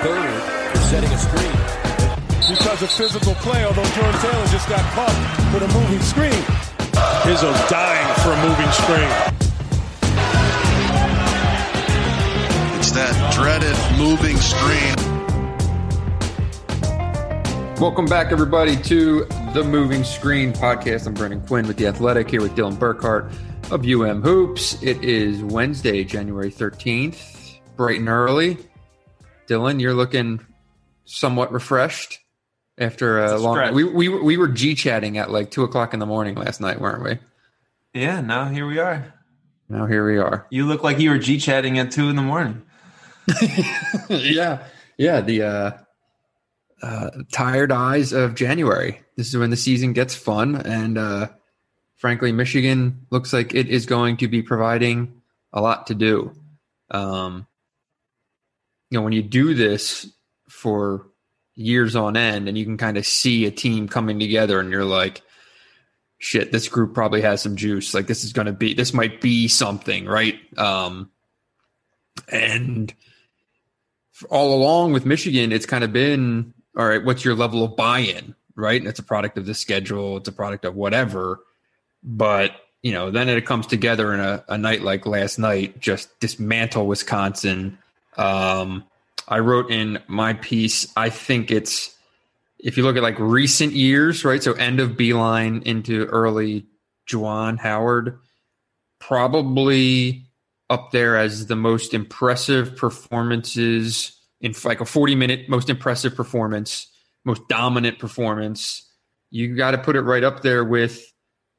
third for setting a screen. Because of physical play, although Jordan Taylor just got caught with a moving screen. Izzo's dying for a moving screen. It's that dreaded moving screen. Welcome back, everybody, to the Moving Screen Podcast. I'm Brendan Quinn with The Athletic, here with Dylan Burkhart of UM Hoops. It is Wednesday, January 13th, bright and early. Dylan, you're looking somewhat refreshed after a long night. We were G-chatting at like 2 o'clock in the morning last night, weren't we? Yeah, now here we are. You look like you were G-chatting at 2 in the morning. Yeah, the tired eyes of January. This is when the season gets fun, and frankly, Michigan looks like it is going to be providing a lot to do. When you do this for years on end, and you can kind of see a team coming together, and you're like, shit, this group probably has some juice. Like, this might be something, right? And all along with Michigan, it's kind of been, all right, what's your level of buy-in, right? And it's a product of the schedule. It's a product of whatever. But, then it comes together in a night like last night, just dismantle Wisconsin. I wrote in my piece, I think it's, if you look at like recent years, right? So end of Beeline into early Juwan Howard, probably up there as the most impressive performances in like a 40-minute most impressive performance, most dominant performance. You got to put it right up there with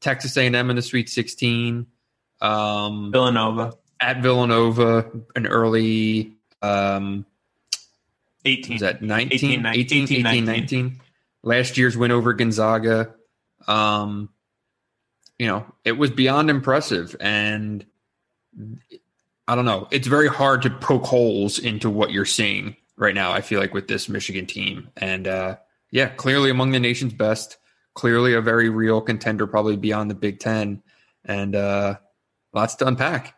Texas A&M in the Sweet 16. Villanova. At Villanova, an early 18. Was that 19? 19. Last year's win over Gonzaga. It was beyond impressive. And I don't know. It's very hard to poke holes into what you're seeing right now, I feel like, with this Michigan team. And, clearly among the nation's best, clearly a very real contender, probably beyond the Big Ten, and lots to unpack.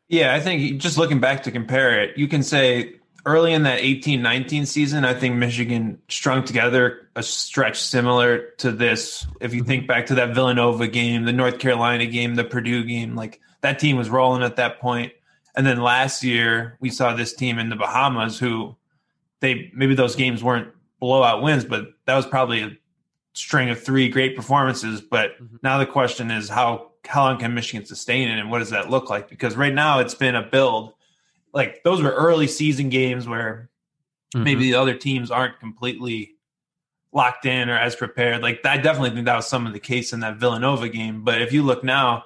Yeah, I think just looking back to compare it, you can say early in that 18-19 season, I think Michigan strung together a stretch similar to this. If you think back to that Villanova game, the North Carolina game, the Purdue game, like, that team was rolling at that point. And then last year we saw this team in the Bahamas who maybe those games weren't blowout wins, but that was probably a string of 3 great performances. But now the question is how long can Michigan sustain it, and what does that look like? Because right now it's been a build. Like, those were early season games where maybe the other teams aren't completely locked in or as prepared. Like, I definitely think that was some of the case in that Villanova game. But if you look now,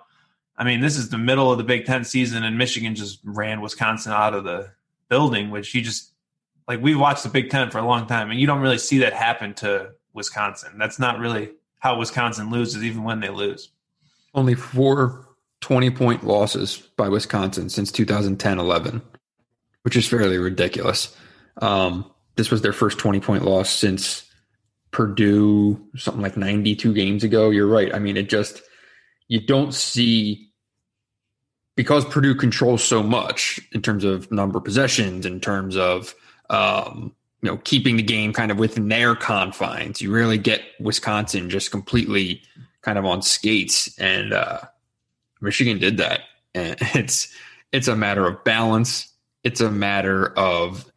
I mean, this is the middle of the Big Ten season, and Michigan just ran Wisconsin out of the building, which we've watched the Big Ten for a long time, and you don't really see that happen to Wisconsin. That's not really how Wisconsin loses, even when they lose. Only 4 20-point losses by Wisconsin since 2010-11, which is fairly ridiculous. This was their first 20-point loss since Purdue, something like 92 games ago. You're right. I mean, you don't see, because Purdue controls so much in terms of number of possessions, in terms of keeping the game kind of within their confines. You really get Wisconsin just completely kind of on skates, and Michigan did that. And it's a matter of balance. It's a matter of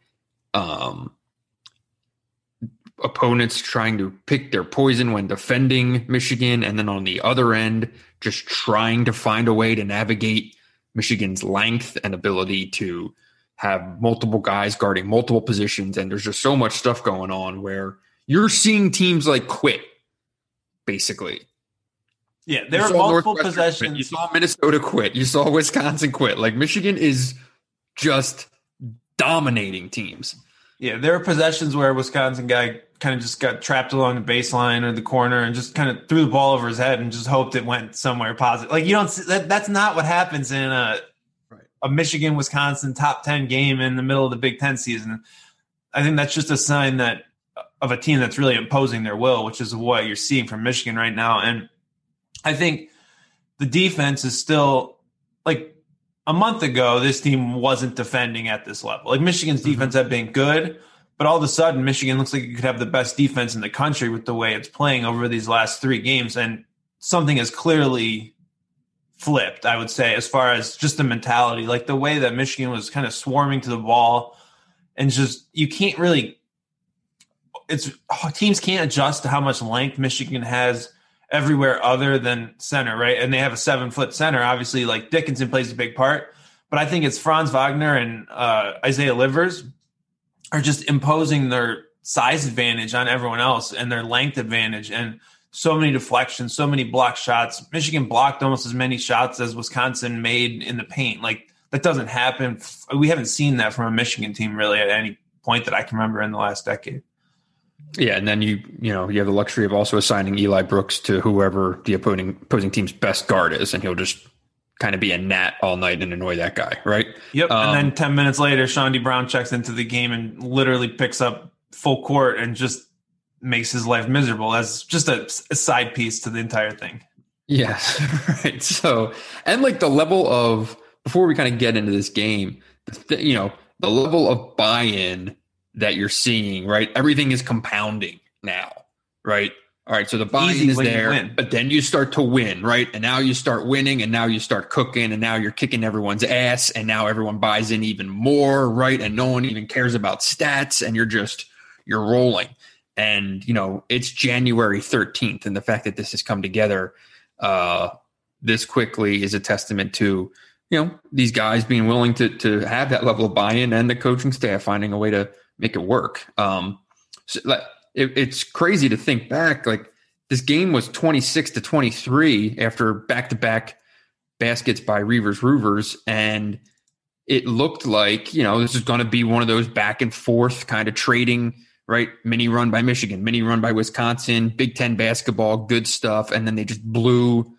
opponents trying to pick their poison when defending Michigan, and then on the other end, just trying to find a way to navigate Michigan's length and ability to have multiple guys guarding multiple positions. And there's just so much stuff going on where you're seeing teams like quit, basically. Yeah, there are multiple possessions. Quit. You saw Minnesota quit. You saw Wisconsin quit. Like, Michigan is just dominating teams. Yeah, there are possessions where a Wisconsin guy kind of just got trapped along the baseline or the corner and just kind of threw the ball over his head and just hoped it went somewhere positive. Like, you don't see that's not what happens in a Michigan-Wisconsin top 10 game in the middle of the Big Ten season. I think that's just a sign of a team that's really imposing their will, which is what you're seeing from Michigan right now. And I think the defense is still, like, a month ago, this team wasn't defending at this level. Like Michigan's defense had been good, but all of a sudden, Michigan looks like it could have the best defense in the country with the way it's playing over these last 3 games. And something has clearly flipped, I would say, as far as just the mentality, like the way that Michigan was kind of swarming to the ball, and just you can't really teams can't adjust to how much length Michigan has everywhere other than center, right? And they have a 7-foot center. Obviously, like Dickinson plays a big part, but I think it's Franz Wagner and Isaiah Livers are just imposing their size advantage on everyone else and their length advantage, and so many deflections, so many block shots. Michigan blocked almost as many shots as Wisconsin made in the paint. Like that doesn't happen. We haven't seen that from a Michigan team really at any point that I can remember in the last decade. Yeah, and then you have the luxury of also assigning Eli Brooks to whoever the opposing team's best guard is, and he'll just kind of be a gnat all night and annoy that guy, right? Yep. And then 10 minutes later, Shawnee Brown checks into the game and literally picks up full court and just makes his life miserable as just a side piece to the entire thing. Yes, right. So, and like the level of, before we kind of get into this game, the level of buy-in that you're seeing, right? Everything is compounding now, right? All right, so the buy-in is there, but then you start to win, right? And now you start winning, and now you start cooking, and now you're kicking everyone's ass, and now everyone buys in even more, right? And no one even cares about stats, and you're rolling. And, it's January 13th, and the fact that this has come together this quickly is a testament to, these guys being willing to have that level of buy-in, and the coaching staff finding a way to make it work. It's crazy to think back. Like this game was 26-23 after back-to-back baskets by Reuvers, and it looked like this is going to be one of those back and forth kind of trading, right? Mini run by Michigan, mini run by Wisconsin, Big Ten basketball, good stuff, and then they just blew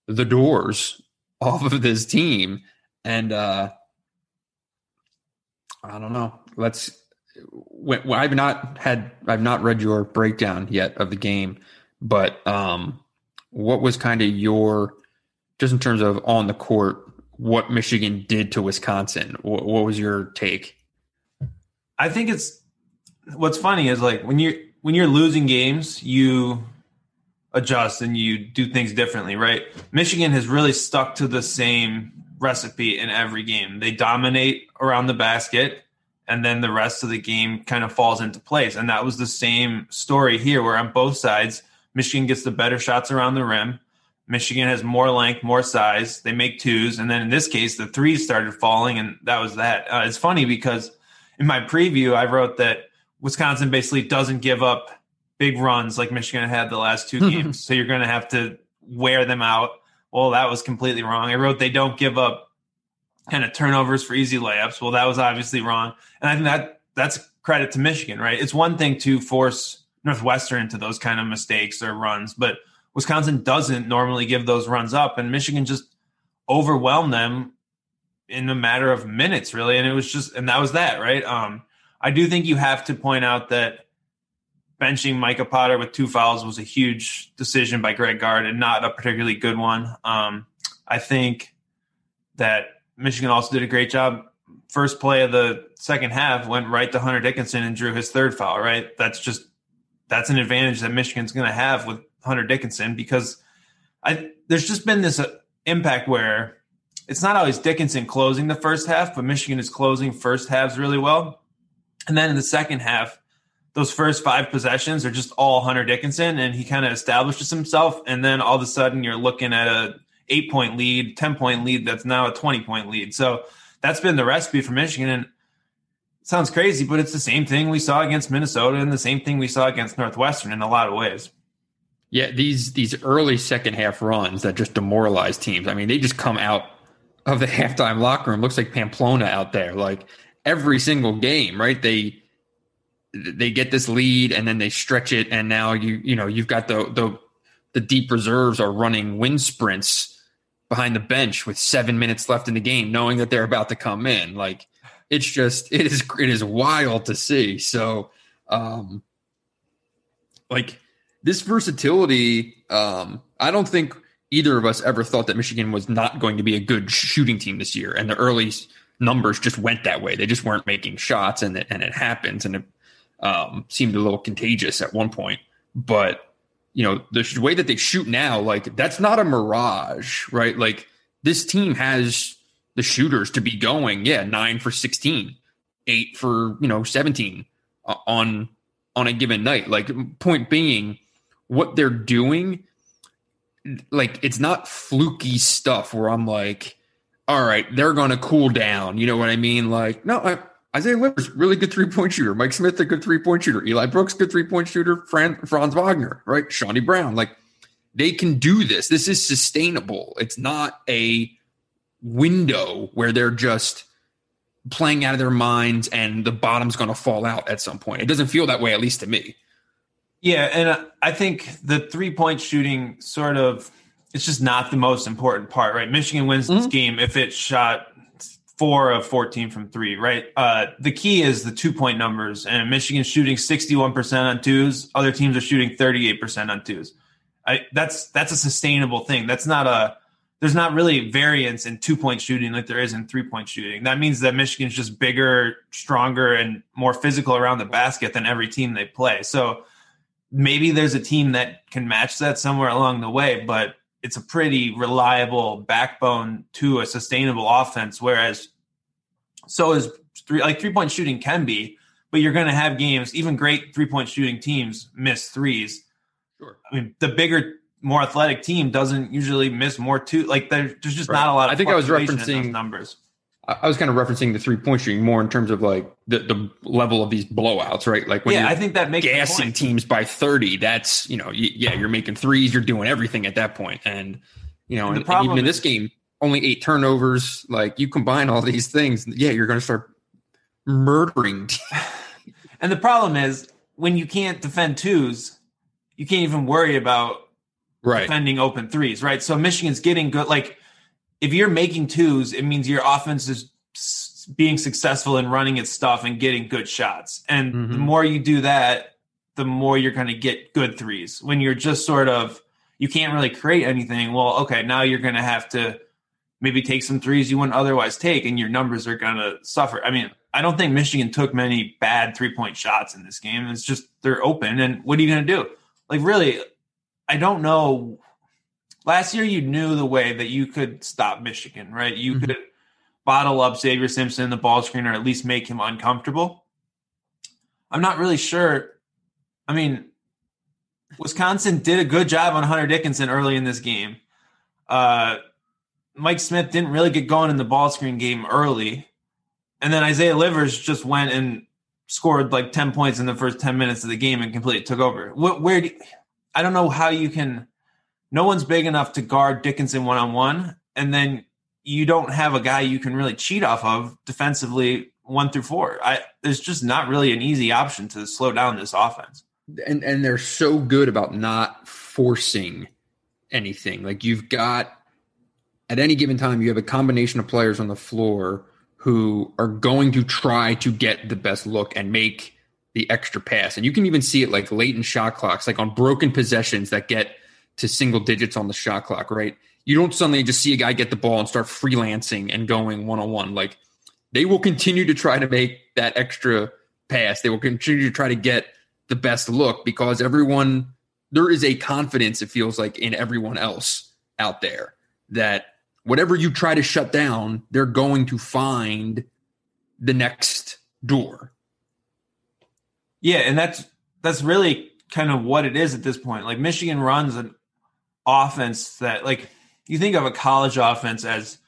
the doors off of this team. And I don't know. I've not read your breakdown yet of the game, but what was kind of your, just in terms of on the court, what Michigan did to Wisconsin? What was your take? I think what's funny is like when you're losing games, you adjust and you do things differently, right? Michigan has really stuck to the same recipe in every game. They dominate around the basket, and then the rest of the game kind of falls into place. And that was the same story here, where on both sides, Michigan gets the better shots around the rim. Michigan has more length, more size. They make twos. And then in this case, the threes started falling, and that was that. It's funny because in my preview, I wrote that Wisconsin basically doesn't give up big runs like Michigan had the last 2 games. So you're going to have to wear them out. Well, that was completely wrong. I wrote they don't give up kind of turnovers for easy layups. Well, that was obviously wrong. And I think that's credit to Michigan, right? It's one thing to force Northwestern into those kind of mistakes or runs, but Wisconsin doesn't normally give those runs up, and Michigan just overwhelmed them in a matter of minutes, really. And that was that, right? I do think you have to point out that benching Micah Potter with 2 fouls was a huge decision by Greg Gard and not a particularly good one. I think that Michigan also did a great job. First play of the second half went right to Hunter Dickinson and drew his 3rd foul, right? That's an advantage that Michigan's going to have with Hunter Dickinson, because there's just been this impact where it's not always Dickinson closing the first half, but Michigan is closing first halves really well. And then in the second half, those first 5 possessions are just all Hunter Dickinson, and he kind of establishes himself. And then all of a sudden you're looking at a 8-point lead, 10-point lead that's now a 20-point lead. So that's been the recipe for Michigan. And it sounds crazy, but it's the same thing we saw against Minnesota and the same thing we saw against Northwestern in a lot of ways. Yeah, these early second half runs that just demoralize teams. I mean, they just come out of the halftime locker room. Looks like Pamplona out there, like every single game, right? They get this lead and then they stretch it, and now you've got the deep reserves are running wind sprints behind the bench with 7 minutes left in the game, knowing that they're about to come in. Like it is wild to see. So, like this versatility, I don't think either of us ever thought that Michigan was not going to be a good shooting team this year. And the early numbers just went that way. They just weren't making shots, and it happens. And it seemed a little contagious at one point. But, the way that they shoot now, like, that's not a mirage, right? Like, this team has the shooters to be going, 9 for 16, 8 for, 17 on a given night. Like, point being, what they're doing, like, it's not fluky stuff where I'm like, all right, they're going to cool down. You know what I mean? Like, no, Isaiah Livers, really good three-point shooter. Mike Smith, a good three-point shooter. Eli Brooks, good three-point shooter. Franz Wagner, right? Shawnee Brown. Like, they can do this. This is sustainable. It's not a window where they're just playing out of their minds and the bottom's going to fall out at some point. It doesn't feel that way, at least to me. Yeah, and I think the three-point shooting it's just not the most important part, right? Michigan wins this game if it shot 4 of 14 from 3, right? The key is the 2-point numbers, and Michigan's shooting 61% on twos. Other teams are shooting 38% on twos. That's a sustainable thing. There's not really variance in 2-point shooting like there is in 3-point shooting. That means that Michigan's just bigger, stronger, and more physical around the basket than every team they play. So maybe there's a team that can match that somewhere along the way, but it's a pretty reliable backbone to a sustainable offense, whereas so is 3-point shooting can be, but you're going to have games, even great 3-point shooting teams miss threes. Sure. I mean, the bigger, more athletic team doesn't usually miss more two. Like, there's just not a lot of fluctuation in those numbers. I was kind of referencing the 3-point shooting more in terms of like the level of these blowouts, right? Like when I think that makes gassing teams by 30, that's, you're making threes, you're doing everything at that point. And, and even in this game, only 8 turnovers, like you combine all these things, you're going to start murdering. And the problem is when you can't defend twos, you can't even worry about defending open threes, right? So Michigan's getting good. Like, if you're making twos, it means your offense is being successful in running its stuff and getting good shots. And the more you do that, the more you're going to get good threes. When you're just you can't really create anything. Well, okay, now you're going to have to maybe take some threes you wouldn't otherwise take, and your numbers are going to suffer. I mean, I don't think Michigan took many bad 3-point shots in this game. It's just they're open, and what are you going to do? Like, really, I don't know. Last year, you knew the way that you could stop Michigan, right? You could bottle up Xavier Simpson in the ball screen, or at least make him uncomfortable. I'm not really sure. I mean, Wisconsin did a good job on Hunter Dickinson early in this game. Mike Smith didn't really get going in the ball screen game early. And then Isaiah Livers just went and scored like 10 points in the first 10 minutes of the game and completely took over. I don't know how you can – no one's big enough to guard Dickinson one-on-one, and then you don't have a guy you can really cheat off of defensively 1 through 4. There's just not really an easy option to slow down this offense. And they're so good about not forcing anything. Like, you've got – at any given time, you have a combination of players on the floor who are going to try to get the best look and make the extra pass. And you can even see it like late in shot clocks, like on broken possessions that get to single digits on the shot clock, right? You don't suddenly just see a guy get the ball and start freelancing and going one-on-one. Like, they will continue to try to make that extra pass. They will continue to try to get the best look because there is a confidence, it feels like, in everyone else out there that whatever you try to shut down, they're going to find the next door. Yeah, and that's really kind of what it is at this point. Like, Michigan runs an offense that, like, you think of a college offense as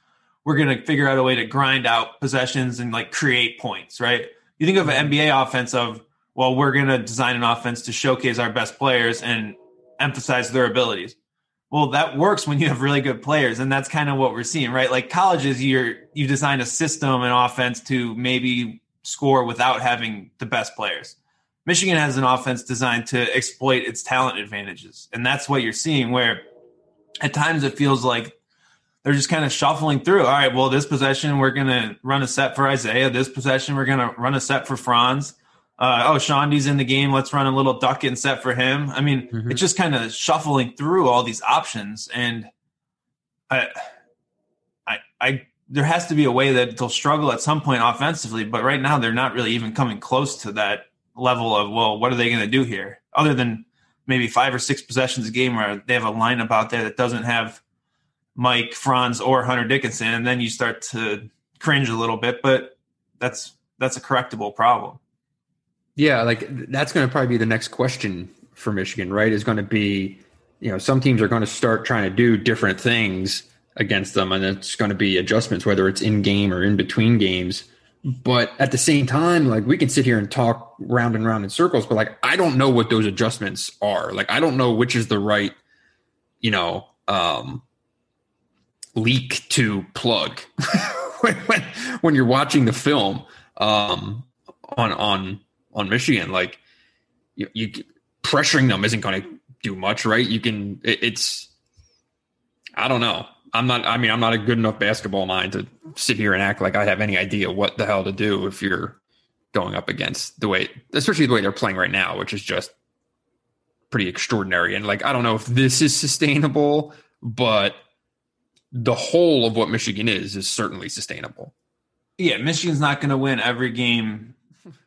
we're going to figure out a way to grind out possessions and like create points, right? You think of an NBA offense of, well, we're going to design an offense to showcase our best players and emphasize their abilities. Well, that works when you have really good players, and that's kind of what we're seeing, right? Like, colleges, you design a system and offense to maybe score without having the best players. Michigan has an offense designed to exploit its talent advantages, and that's what you're seeing, where at times it feels like they're just kind of shuffling through. All right, well, this possession, we're going to run a set for Isaiah. This possession, we're going to run a set for Franz. Shondy's in the game. Let's run a little Duckett set for him. I mean, it's just kind of shuffling through all these options. And there has to be a way that they'll struggle at some point offensively, but right now they're not really even coming close to that level of, well, what are they going to do here? Other than maybe 5 or 6 possessions a game where they have a lineup out there that doesn't have Mike, Franz, or Hunter Dickinson, and then you start to cringe a little bit, but that's a correctable problem. Yeah, like that's going to probably be the next question for Michigan, right? Is going to be, some teams are going to start trying to do different things against them, and it's going to be adjustments, whether it's in game or in between games. But at the same time, like we can sit here and talk round and round in circles, but like I don't know what those adjustments are. Like I don't know which is the right, leak to plug when you're watching the film on Michigan. Like you pressuring them isn't going to do much, right? I don't know. I'm not a good enough basketball mind to sit here and act like I have any idea what the hell to do if you're going up against especially the way they're playing right now, which is just pretty extraordinary. And like, I don't know if this is sustainable, but the whole of what Michigan is certainly sustainable. Yeah. Michigan's not going to win every game.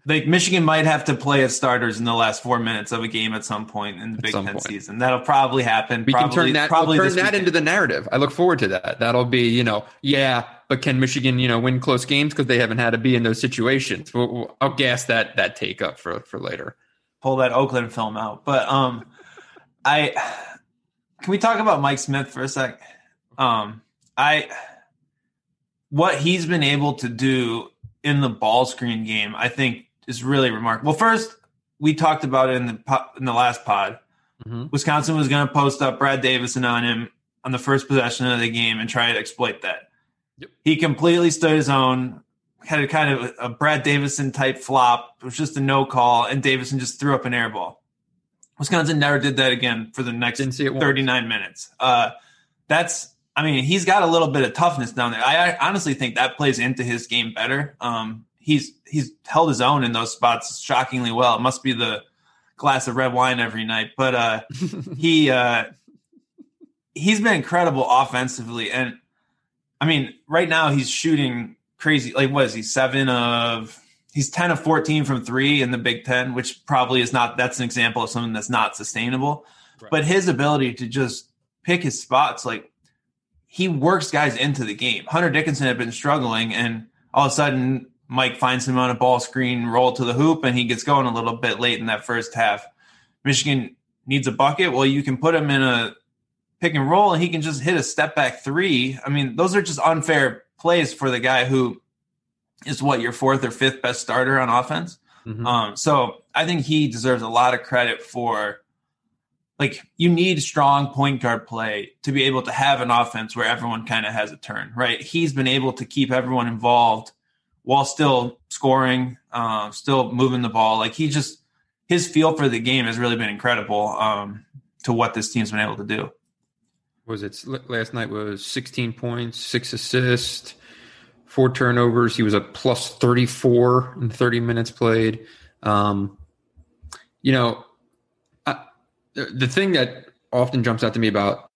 Like Michigan might have to play its starters in the last 4 minutes of a game at some point in the Big Ten season. That'll probably happen. We can turn that into the narrative. I look forward to that. That'll be, but can Michigan, win close games because they haven't had to be in those situations? I'll gas that take up for later. Pull that Oakland film out. But can we talk about Mike Smith for a sec? What he's been able to do in the ball screen game, I think is really remarkable. Well, first, we talked about it in the last pod. Mm-hmm. Wisconsin was going to post up Brad Davison on him on the first possession of the game and try to exploit that. Yep. He completely stood his own, had a kind of a Brad Davison type flop. It was just a no call, and Davison just threw up an air ball. Wisconsin never did that again for the next 39 minutes. He's got a little bit of toughness down there. I honestly think that plays into his game better. He's held his own in those spots shockingly well. It must be the glass of red wine every night, but he's been incredible offensively. And right now he's shooting crazy. Like, what is he? He's 10 of 14 from 3 in the Big Ten, which probably is not. That's an example of something that's not sustainable. Right. But his ability to just pick his spots, like, he works guys into the game. Hunter Dickinson had been struggling, and all of a sudden Mike finds him on a ball screen, roll to the hoop, and he gets going a little bit late in that first half. Michigan needs a bucket. Well, you can put him in a pick and roll, and he can just hit a step back 3. Those are just unfair plays for the guy who is your 4th or 5th best starter on offense. Mm-hmm. So I think he deserves a lot of credit for, like, you need strong point guard play to be able to have an offense where everyone kind of has a turn, right? He's been able to keep everyone involved while still scoring, still moving the ball. Like, his feel for the game has really been incredible to what this team's been able to do. Last night was 16 points, 6 assists, 4 turnovers. He was a plus 34 in 30 minutes played. The thing that often jumps out to me about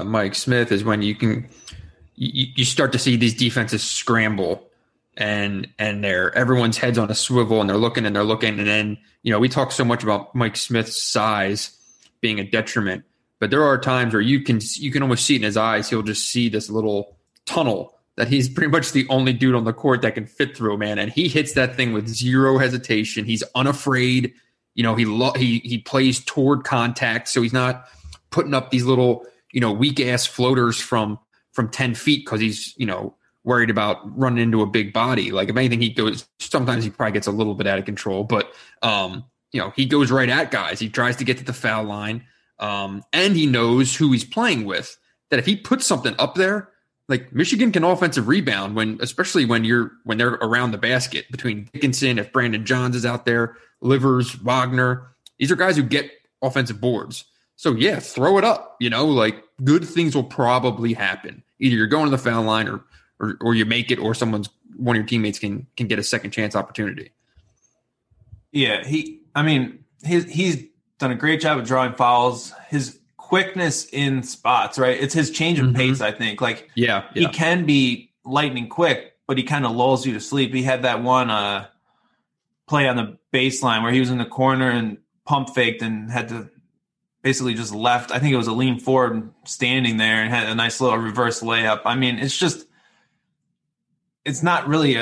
Mike Smith is when you start to see these defenses scramble and everyone's head's on a swivel and they're looking, and then we talk so much about Mike Smith's size being a detriment, but there are times where you can almost see it in his eyes. He'll just see this little tunnel that he's pretty much the only dude on the court that can fit through, man, and he hits that thing with zero hesitation. He's unafraid. He plays toward contact, so he's not putting up these little, weak ass floaters from 10 feet because he's, worried about running into a big body. Like, if anything, sometimes he probably gets a little bit out of control, but he goes right at guys. He tries to get to the foul line, and he knows who he's playing with. That if he puts something up there, like, Michigan can offensive rebound especially when they're around the basket between Dickinson, if Brandon Johns is out there, Livers, Wagner. These are guys who get offensive boards. So yeah, throw it up. Like, good things will probably happen. Either you're going to the foul line or you make it, or one of your teammates can get a second chance opportunity. Yeah, he's done a great job of drawing fouls. His quickness in spots, right? It's his change of pace, I think. Like, he can be lightning quick, but he kind of lulls you to sleep. He had that one play on the baseline where he was in the corner and pump faked and had to basically just left. I think it was a lean forward standing there and had a nice little reverse layup. I mean, it's not really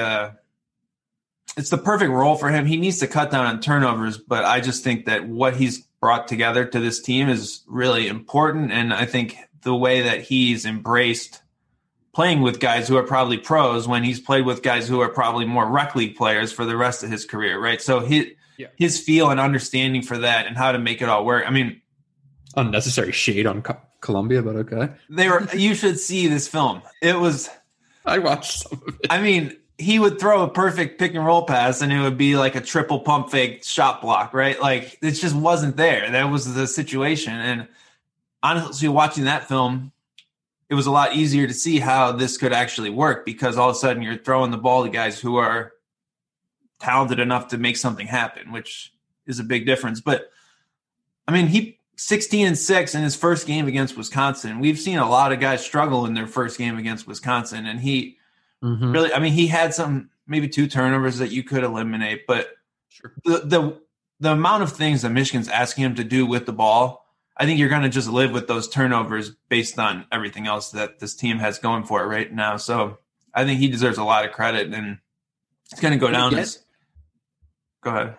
it's the perfect role for him. He needs to cut down on turnovers, but I just think that what he's brought together to this team is really important. And I think the way that he's embraced playing with guys who are probably pros when he's played with guys who are probably more rec league players for the rest of his career, right? So his feel and understanding for that and how to make it all work. I mean, unnecessary shade on Columbia, but okay. You should see this film. I watched some of it. I mean, he would throw a perfect pick and roll pass and it would be like a triple pump fake shot block, right? Like, it just wasn't there. That was the situation. And honestly, watching that film, it was a lot easier to see how this could actually work, because all of a sudden you're throwing the ball to guys who are talented enough to make something happen, which is a big difference. But I mean, he 16-6 in his first game against Wisconsin. We've seen a lot of guys struggle in their first game against Wisconsin, and he really, I mean, he had maybe 2 turnovers that you could eliminate, but the amount of things that Michigan's asking him to do with the ball, I think you're going to just live with those turnovers based on everything else that this team has going for it right now. So I think he deserves a lot of credit, and it's going to go down as – go ahead.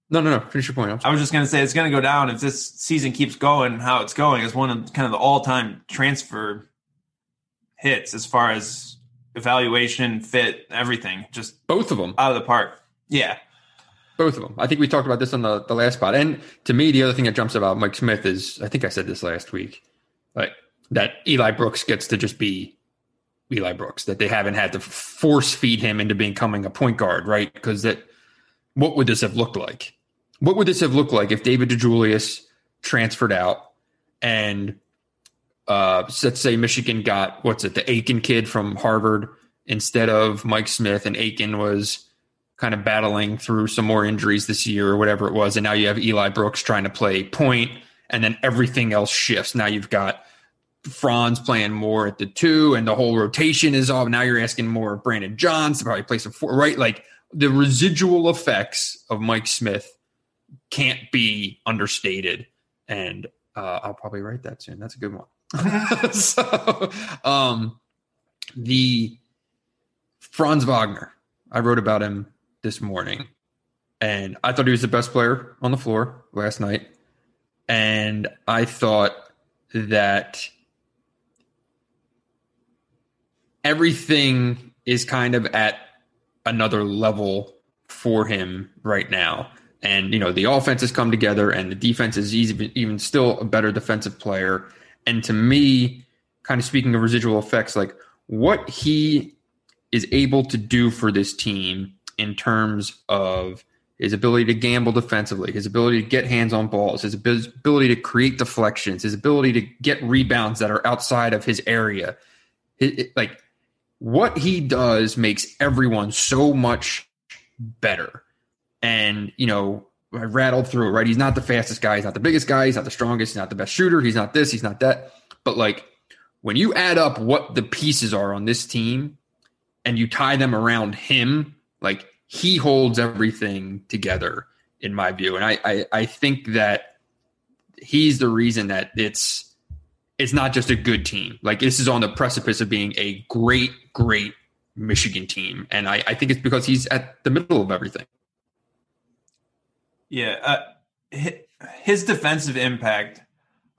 No. Finish your point. I was just going to say it's going to go down if this season keeps going how it's going as one of kind of the all-time transfer hits as far as evaluation, fit, everything. Just both of them out of the park. Yeah. Both of them. I think we talked about this on the last spot. And to me, the other thing that jumps about Mike Smith is, I think I said this last week, like that Eli Brooks gets to just be Eli Brooks, that they haven't had to force feed him into becoming a point guard, right? Because what would this have looked like? What would this have looked like if David DeJulius transferred out and let's say Michigan got, the Aiken kid from Harvard instead of Mike Smith, and Aiken was kind of battling through some more injuries this year or whatever it was. And now you have Eli Brooks trying to play point, and then everything else shifts. Now you've got Franz playing more at the 2, and the whole rotation is off. Now you're asking more of Brandon Johns to probably play some 4, right? Like the residual effects of Mike Smith can't be understated. And I'll probably write that soon. That's a good one. So the Franz Wagner, I wrote about him this morning, and I thought he was the best player on the floor last night. And I thought that everything is kind of at another level for him right now. And, the offense has come together, and the defense is even still a better defensive player. And to me, kind of speaking of residual effects, like what he is able to do for this team in terms of his ability to gamble defensively, his ability to get hands on balls, his ability to create deflections, his ability to get rebounds that are outside of his area. Like what he does makes everyone so much better. And, I rattled through it, right? He's not the fastest guy. He's not the biggest guy. He's not the strongest. He's not the best shooter. He's not this. He's not that. But like when you add up what the pieces are on this team and you tie them around him, like he holds everything together in my view. And I think that he's the reason that it's not just a good team. Like this is on the precipice of being a great, great Michigan team. And I think it's because he's at the middle of everything. Yeah. His defensive impact,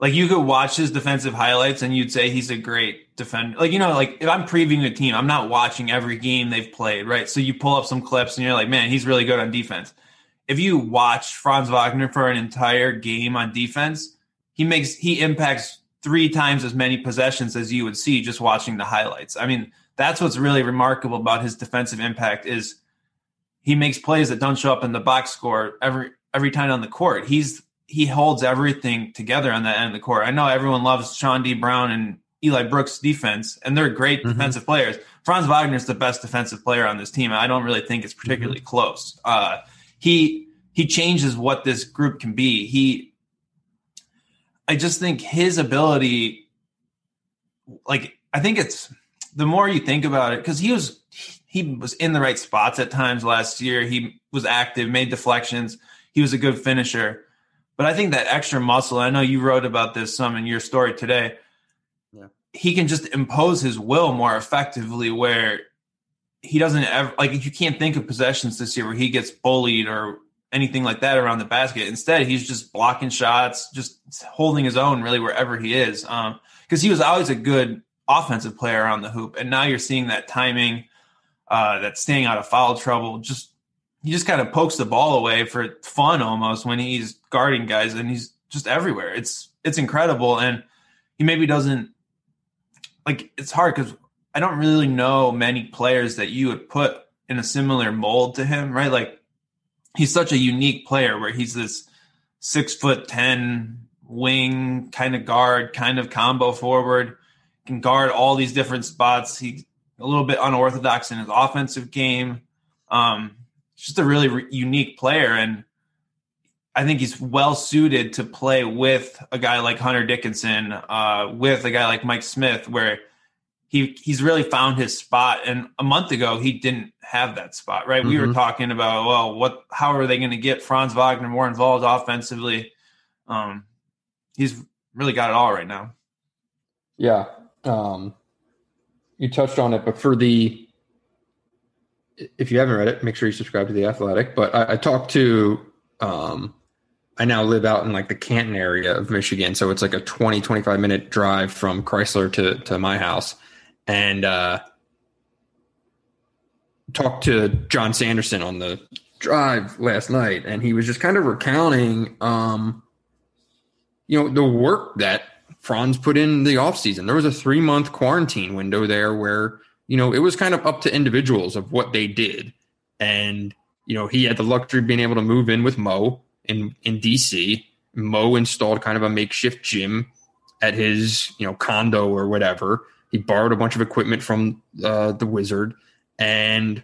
like you could watch his defensive highlights and you'd say he's a great defender. Like, like if I'm previewing a team, I'm not watching every game they've played, right? So you pull up some clips and you're like, man, he's really good on defense. If you watch Franz Wagner for an entire game on defense, he impacts 3 times as many possessions as you would see just watching the highlights. I mean, that's what's really remarkable about his defensive impact is he makes plays that don't show up in the box score every time on the court. He holds everything together on that end of the court. I know everyone loves Sean D. Brown and Eli Brooks' defense, and they're great defensive players. Franz Wagner is the best defensive player on this team. I don't really think it's particularly close. He changes what this group can be. I just think his ability, like, I think it's the more you think about it, because he was in the right spots at times last year. He was active, made deflections. He was a good finisher. But I think that extra muscle, I know you wrote about this some in your story today. Yeah. He can just impose his will more effectively, where he doesn't ever, like, you can't think of possessions this year where he gets bullied or anything like that around the basket. Instead, he's just blocking shots, just holding his own really wherever he is. Because he was always a good offensive player around the hoop. And now you're seeing that timing, that staying out of foul trouble. He just kind of pokes the ball away for fun almost when he's guarding guys, and he's just everywhere. It's incredible. And he maybe doesn't, like, it's hard because I don't really know many players that you would put in a similar mold to him, right? Like, he's such a unique player where he's this 6'10" wing kind of guard, kind of combo forward, can guard all these different spots. He's a little bit unorthodox in his offensive game. Just a really unique player. And I think he's well suited to play with a guy like Hunter Dickinson, with a guy like Mike Smith, where he's really found his spot. And a month ago, he didn't have that spot, right? Mm-hmm. We were talking about, well, how are they going to get Franz Wagner more involved offensively? He's really got it all right now. Yeah. You touched on it, but if you haven't read it, make sure you subscribe to The Athletic. But I talked to, I now live out in like the Canton area of Michigan. So it's like a 25 minute drive from Crisler to my house. And talked to John Sanderson on the drive last night. And he was just kind of recounting, the work that Franz put in the offseason. There was a 3-month quarantine window there where, it was kind of up to individuals of what they did. And, he had the luxury of being able to move in with Mo in DC. Mo installed kind of a makeshift gym at his, condo or whatever. He borrowed a bunch of equipment from the Wizard, and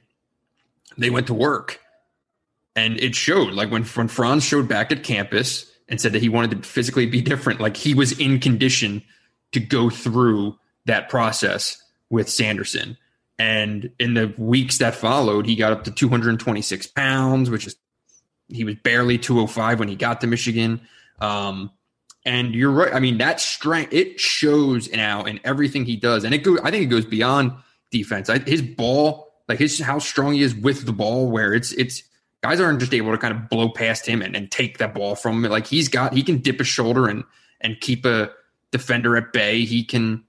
they went to work. And it showed, like when Franz showed back at campus and said that he wanted to physically be different, like he was in condition to go through that process with Sanderson. And in the weeks that followed, he got up to 226 pounds, he was barely 205 when he got to Michigan. And you're right. I mean, that strength, it shows now in everything he does. And I think it goes beyond defense. His ball, like how strong he is with the ball, where it's guys aren't just able to kind of blow past him and take that ball from him. Like he can dip a shoulder and keep a defender at bay. He can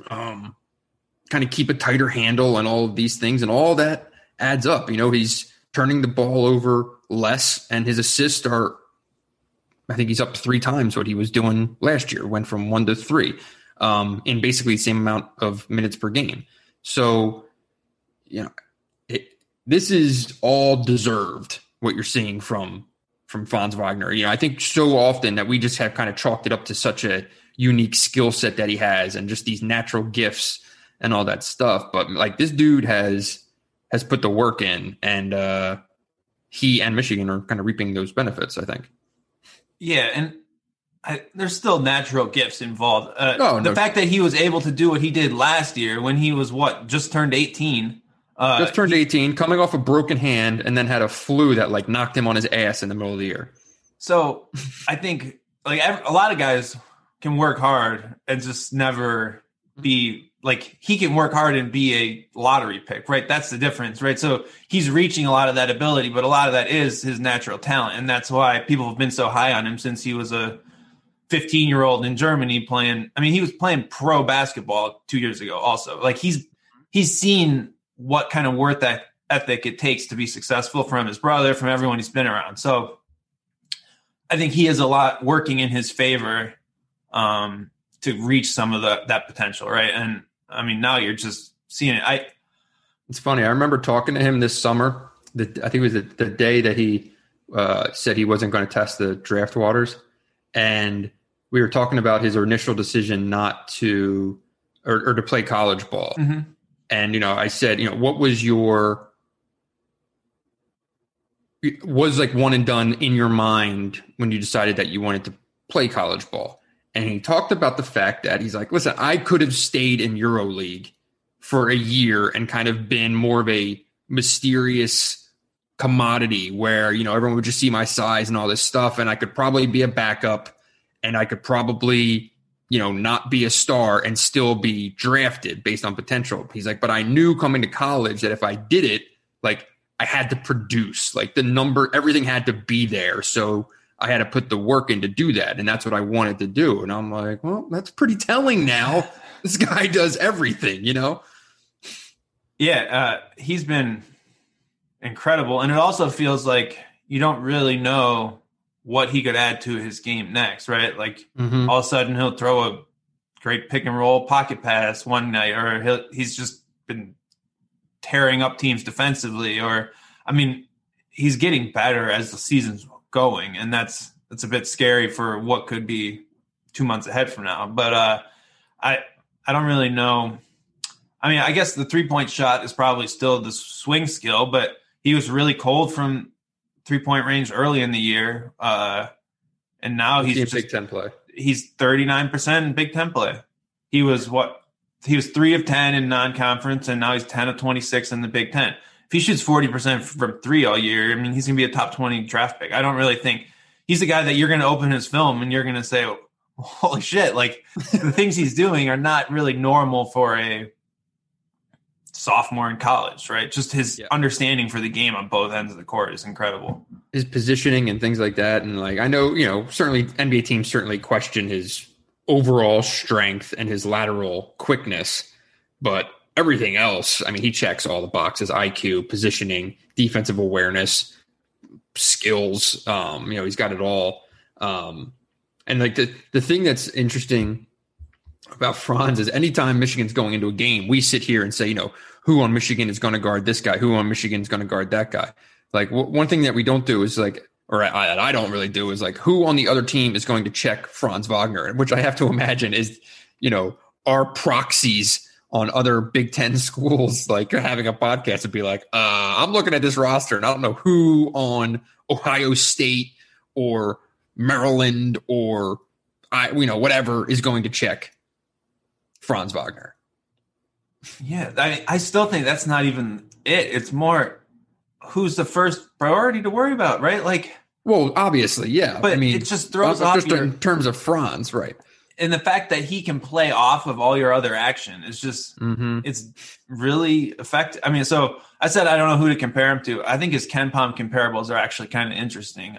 kind of keep a tighter handle and all of these things, and all that adds up. He's turning the ball over less, and his assists are, I think he's up 3 times what he was doing last year, went from 1 to 3 in basically the same amount of minutes per game. So, this is all deserved, what you're seeing from Franz Wagner. I think so often that we just have kind of chalked it up to such a unique skill set that he has and just these natural gifts and all that stuff. But like, this dude has put the work in, and he and Michigan are kind of reaping those benefits, I think. Yeah, and there's still natural gifts involved. The fact that he was able to do what he did last year when he was just turned 18. Just turned 18, coming off a broken hand, and then had a flu that like knocked him on his ass in the middle of the year. So I think like a lot of guys can work hard and just never be like, he can work hard and be a lottery pick, right? That's the difference, right? So he's reaching a lot of that ability, but a lot of that is his natural talent. And that's why people have been so high on him since he was a 15-year-old in Germany playing. I mean, he was playing pro basketball 2 years ago also. Like he's seen what kind of work ethic it takes to be successful from his brother, from everyone he's been around. So I think he has a lot working in his favor to reach some of that potential, right? And I mean, now you're just seeing it. It's funny. I remember talking to him this summer. I think it was the day that he said he wasn't going to test the draft waters, and we were talking about his initial decision not to or to play college ball. Mm-hmm. And, I said, what was was like one and done in your mind when you decided that you wanted to play college ball. And he talked about the fact that he's like, listen, I could have stayed in EuroLeague for a year and kind of been more of a mysterious commodity where, everyone would just see my size and all this stuff. And I could probably be a backup and I could probably, not be a star and still be drafted based on potential. He's like, but I knew coming to college that if I did it, like I had to produce, like the number, everything had to be there. So I had to put the work in to do that. And that's what I wanted to do. And I'm like, well, that's pretty telling now. This guy does everything, Yeah, he's been incredible. And it also feels like you don't really know what he could add to his game next, right? Like all of a sudden he'll throw a great pick and roll pocket pass one night, or he's just been tearing up teams defensively, he's getting better as the season's going. And that's a bit scary for what could be 2 months ahead from now. But I don't really know. I guess the 3-point shot is probably still the swing skill, but he was really cold from 3-point range early in the year. And now he's Big Ten play. He's 39% in Big Ten play. He was 3 of 10 in non-conference, and now he's 10 of 26 in the Big Ten. If he shoots 40% from 3 all year, he's going to be a top 20 draft pick. I don't really think he's the guy that you're going to open his film and you're going to say, oh, holy shit, like the things he's doing are not really normal for a sophomore in college, right? Just his understanding for the game on both ends of the court is incredible. His positioning and things like that. And I know, certainly NBA teams certainly question his overall strength and his lateral quickness, but everything else, he checks all the boxes: IQ, positioning, defensive awareness, skills. He's got it all. And the thing that's interesting about Franz is anytime Michigan's going into a game, we sit here and say, who on Michigan is going to guard this guy? Who on Michigan is going to guard that guy? Like one thing that we don't do is I don't really do is who on the other team is going to check Franz Wagner, which I have to imagine is, our proxies on other Big Ten schools, having a podcast would be like, I'm looking at this roster and I don't know who on Ohio State or Maryland or whatever is going to check Franz Wagner. Yeah, I still think that's not even it. It's more who's the first priority to worry about, right? Well, obviously, yeah. But it just throws off in terms of Franz, right? And the fact that he can play off of all your other action is just it's really effective. So I said I don't know who to compare him to. I think his Ken Pom comparables are actually kind of interesting.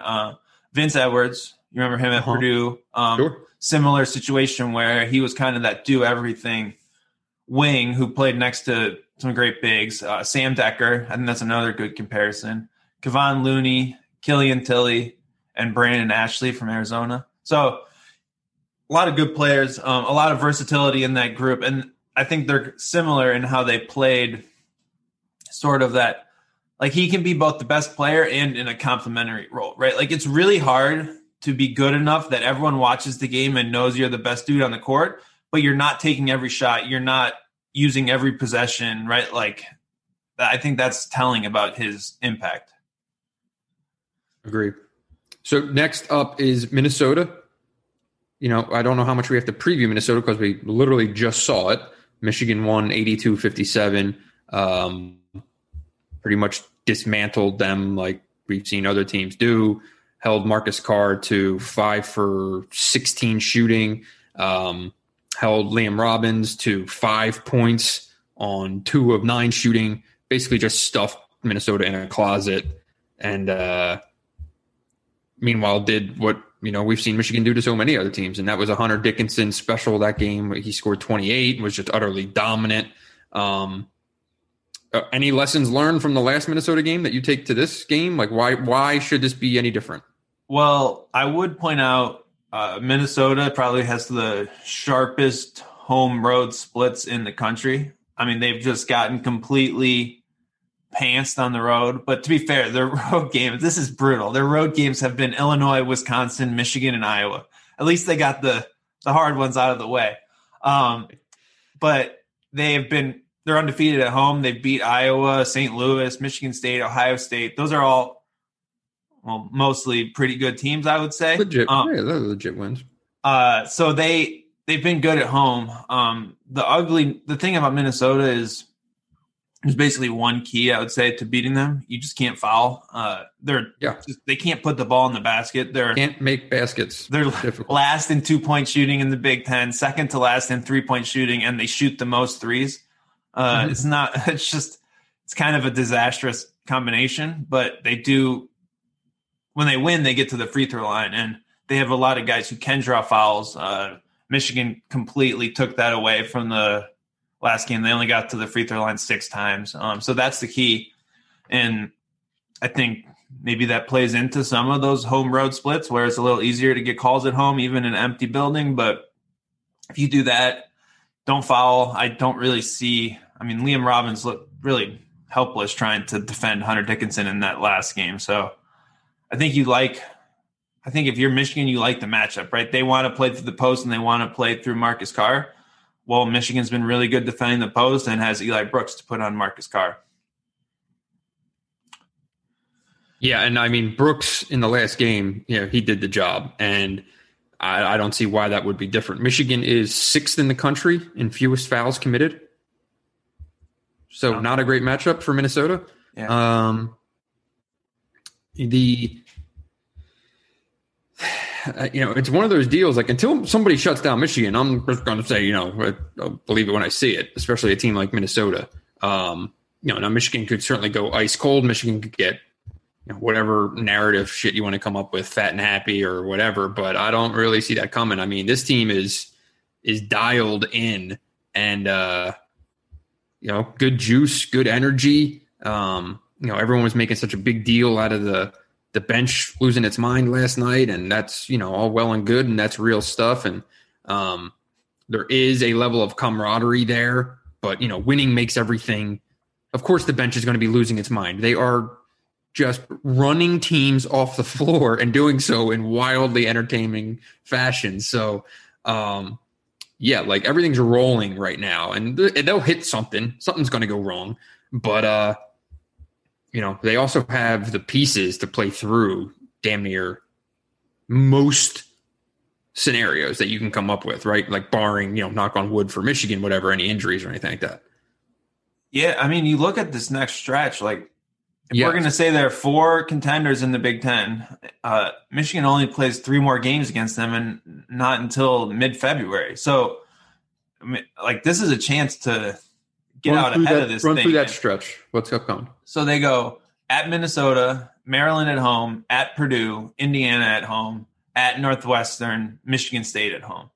Vince Edwards, you remember him at Purdue? Sure. Similar situation where he was kind of that do everything wing who played next to some great bigs. Sam Decker, I think that's another good comparison. Kevon Looney, Killian Tilly, and Brandon Ashley from Arizona. So a lot of good players, a lot of versatility in that group. And I think they're similar in how they played sort of that, he can be both the best player and in a complementary role, right? It's really hard to be good enough that everyone watches the game and knows you're the best dude on the court, but you're not taking every shot. You're not using every possession, right? I think that's telling about his impact. Agree. So next up is Minnesota. I don't know how much we have to preview Minnesota because we literally just saw it. Michigan won 82-57. Pretty much dismantled them like we've seen other teams do. Held Marcus Carr to 5 for 16 shooting. Held Liam Robbins to 5 points on 2 of 9 shooting. Basically just stuffed Minnesota in a closet. And meanwhile did what we've seen Michigan do to so many other teams, and that was a Hunter Dickinson special that game. He scored 28 and was just utterly dominant. Any lessons learned from the last Minnesota game that you take to this game? Why should this be any different? Well, I would point out Minnesota probably has the sharpest home road splits in the country. They've just gotten completely pantsed on the road. But to be fair, their road games, this is brutal. Their road games have been Illinois, Wisconsin, Michigan, and Iowa. At least they got the hard ones out of the way. But they're undefeated at home. They beat Iowa, St. Louis, Michigan State, Ohio State. Those are all, mostly pretty good teams, I would say. Legit. Those are legit wins. So they've been good at home. The thing about Minnesota is there's basically one key, I would say, to beating them. You just can't foul. They can't put the ball in the basket. Can't make baskets. They're last in 2-point shooting in the Big Ten, second to last in 3-point shooting, and they shoot the most threes. It's kind of a disastrous combination, but they do. When they win, they get to the free throw line, and they have a lot of guys who can draw fouls. Michigan completely took that away from the last game. They only got to the free throw line 6 times. So that's the key. And I think maybe that plays into some of those home road splits where it's a little easier to get calls at home, even in an empty building. But if you do that, don't foul. I don't really see – Liam Robbins looked really helpless trying to defend Hunter Dickinson in that last game. So I think if you're Michigan, you like the matchup, right? They want to play through the post and they want to play through Marcus Carr. Well, Michigan's been really good defending the post and has Eli Brooks to put on Marcus Carr. Yeah, and Brooks in the last game, he did the job, and I don't see why that would be different. Michigan is 6th in the country in fewest fouls committed, so not a great matchup for Minnesota. Yeah. It's one of those deals, like, until somebody shuts down Michigan, I'm just going to say, I'll believe it when I see it, especially a team like Minnesota. Now Michigan could certainly go ice cold. Michigan could get, whatever narrative shit you want to come up with, fat and happy or whatever, but I don't really see that coming. This team is dialed in and, good juice, good energy. Everyone was making such a big deal out of the bench losing its mind last night, and that's, all well and good, and that's real stuff. And there is a level of camaraderie there, but, winning makes everything. Of course, the bench is going to be losing its mind. They are just running teams off the floor and doing so in wildly entertaining fashion. So, everything's rolling right now, and they'll hit something. Something's going to go wrong, but, they also have the pieces to play through damn near most scenarios that you can come up with, right? Like barring, knock on wood for Michigan, whatever, any injuries or anything like that. Yeah, you look at this next stretch, we're going to say there are 4 contenders in the Big Ten. Michigan only plays 3 more games against them, and not until mid-February. So, this is a chance to get out ahead of this thing. Run through that stretch. What's upcoming? So they go at Minnesota, Maryland at home, at Purdue, Indiana at home, at Northwestern, Michigan State at home.